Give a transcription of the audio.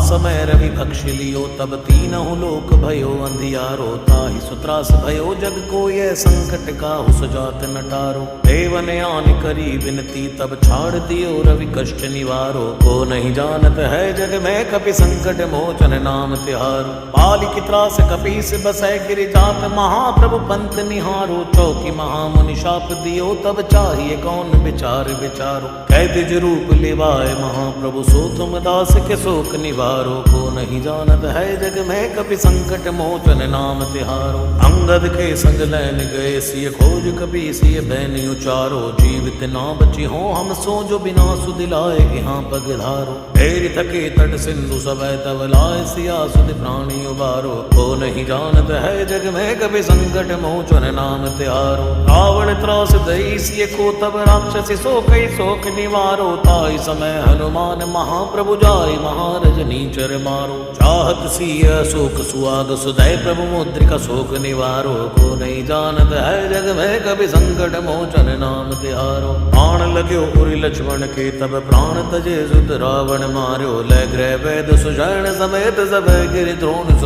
समय रवि भक्षि लियो, तब तीनहु लोक भयो अंधियारो। ताहि सुत्रास भयो जग को, यह संकट काहु सुजात न टारो। देवन आन करी विनती, तब छाड़ दियो रवि कष्ट निवारो। को नहीं जानत है जग में कपि संकट मोचन नाम तिहारो। पालिक त्रास कपीस बसै गिरि जात, महाप्रभु पंथ निहारो। चौकी महामुनि शाप दियो, तब चाहिए कौन विचार विचारो। कैदिज रूप लिवाए महाप्रभु, सो तुम दास के शोक निवारो। को नहीं जानत है जग में कपि संकट मोचन नाम तिहारो। अंगद के संग लैन गए, सिय खोज कपि सिय बैन उचारो। जीवित ना बची हो हम सो, जो बिना सुदिलाए यहाँ पगधारो। ढेर थके तट सिंधु सबै, तब लाए सिया सुध प्राणी उबारो। को नहीं जानत है जग में कपि संकट मोचन नाम तिहारो। रावण त्रास दई सिय को, तब राक्षसी सो कई शोक निवारो। ताई समय हनुमान महाप्रभु जाय, महारज नीचर मारो। चाहत सिय शोक सुआग, सुदय प्रभु मुद्रिका शोक निवारो। को नहीं जानत है जग में कपि संकट मोचन नाम तिहारो। बाण लग्यो उरि लक्ष्मण के, तब प्राण तजे सुत रावण मार्यो। लै गृह वैद सुषैण समेत, सब गिरि द्रोण